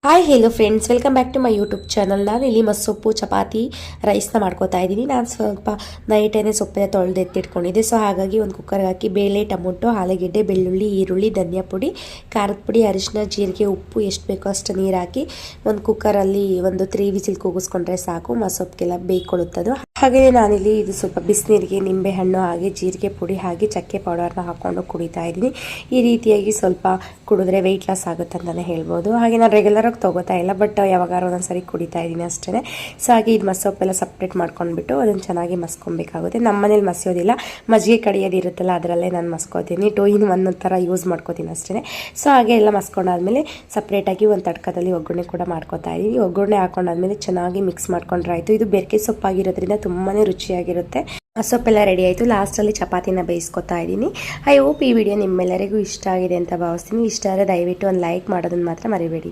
Hi hello friends, welcome back to my YouTube channel. ನಾನು ಇಲ್ಲಿ ಮಸ್ಸೊಪ್ಪು ಚಪಾತಿ ರೈಸ್ನ ಮಾಡ್ಕೋತಾ ಇದ್ದೀನಿ. ನಾನು ಸ್ವಲ್ಪ ನೈಟೇನೆ ಸೊಪ್ಪನ್ನ ತೊಳೆದು ಎತ್ತಿಟ್ಕೊಂಡಿದ್ದೆ. ಸೊ ಹಾಗಾಗಿ ಒಂದು ಕುಕ್ಕರ್ಗೆ ಹಾಕಿ ಬೇಳೆ, ಟೊಮೊಟೊ, ಆಲೂಗೆಡ್ಡೆ, ಬೆಳ್ಳುಳ್ಳಿ, ಈರುಳ್ಳಿ, ಧನಿಯಾ ಪುಡಿ, ಖಾರದ ಪುಡಿ, ಅರಿಶಿನ, ಜೀರಿಗೆ, ಉಪ್ಪು ಎಷ್ಟು ಬೇಕೋ ಅಷ್ಟು ನೀರು ಹಾಕಿ ಒಂದು ಕುಕ್ಕರಲ್ಲಿ ಒಂದು 3 ವಿಸಿಲ್ ಕೂಗಿಸ್ಕೊಂಡ್ರೆ ಸಾಕು. ಮಸೊಪ್ಪಿಗೆಲ್ಲ ಬೇಯ್ಕೊಳ್ಳುತ್ತದು. ಹಾಗೆಯೇ ನಾನಿಲ್ಲಿ ಇದು ಸ್ವಲ್ಪ ಬಿಸಿನೀರಿಗೆ ನಿಂಬೆ ಹಣ್ಣು ಹಾಗೆ ಜೀರಿಗೆ ಪುಡಿ ಹಾಗೆ ಚಕ್ಕೆ ಪೌಡರ್ನ ಹಾಕ್ಕೊಂಡು ಕುಡಿತಾ ಇದ್ದೀನಿ. ಈ ರೀತಿಯಾಗಿ ಸ್ವಲ್ಪ ಕುಡಿದ್ರೆ ವೆಯ್ಟ್ ಲಾಸ್ ಆಗುತ್ತೆ ಅಂತಲೇ ಹೇಳ್ಬೋದು. ಹಾಗೆ ನಾನು ರೆಗ್ಯುಲರಾಗಿ ತೊಗೋತಾ ಇಲ್ಲ, ಬಟ್ ಯಾವಾಗಾರು ಒಂದೊಂದ್ಸರಿ ಕುಡಿತಾ ಇದ್ದೀನಿ ಅಷ್ಟೇ. ಸೊ ಹಾಗೆ ಇದು ಮಸೊಪ್ಪೆಲ್ಲ ಸಪ್ರೇಟ್ ಮಾಡ್ಕೊಂಡ್ಬಿಟ್ಟು ಅದನ್ನು ಚೆನ್ನಾಗಿ ಮಸ್ಕೊಬೇಕಾಗುತ್ತೆ. ನಮ್ಮ ಮನೇಲಿ ಮಸಿಯೋದಿಲ್ಲ, ಮಜ್ಜಿಗೆ ಕಡಿಯೋದು ಇರುತ್ತಲ್ಲ ಅದರಲ್ಲೇ ನಾನು ಮಸ್ಕೋತೀನಿ. 2 in 1 ಥರ ಯೂಸ್ ಮಾಡ್ಕೋತೀನಿ ಅಷ್ಟೇ. ಸೊ ಹಾಗೆ ಎಲ್ಲ ಮಸ್ಕೊಂಡಾದ್ಮೇಲೆ ಸಪ್ರೇಟಾಗಿ ಒಂದು ತಡ್ಕದಲ್ಲಿ ಒಗ್ಗರಣೆ ಕೂಡ ಮಾಡ್ಕೋತಾ ಇದ್ದೀವಿ. ಒಗ್ಗರಣೆ ಹಾಕೊಂಡಾದ್ಮೇಲೆ ಚೆನ್ನಾಗಿ ಮಿಕ್ಸ್ ಮಾಡ್ಕೊಂಡ್ರೆ ಆಯಿತು. ಇದು ಬೆರಕೆ ಸೊಪ್ಪಾಗಿರೋದ್ರಿಂದ ತುಂಬಾ ರುಚಿಯಾಗಿರುತ್ತೆ. ಸೊಪ್ಪೆಲ್ಲ ರೆಡಿ ಆಯಿತು. ಲಾಸ್ಟಲ್ಲಿ ಚಪಾತಿನ ಬೇಯಿಸ್ಕೊತಾ ಇದ್ದೀನಿ. ಐ ಹೋಪ್ ಈ ವಿಡಿಯೋ ನಿಮ್ಮೆಲ್ಲರಿಗೂ ಇಷ್ಟ ಆಗಿದೆ ಅಂತ ಭಾವಿಸ್ತೀನಿ. ಇಷ್ಟ ಆದರೆ ದಯವಿಟ್ಟು ಒಂದು ಲೈಕ್ ಮಾಡೋದನ್ನು ಮಾತ್ರ ಮರಿಬೇಡಿ.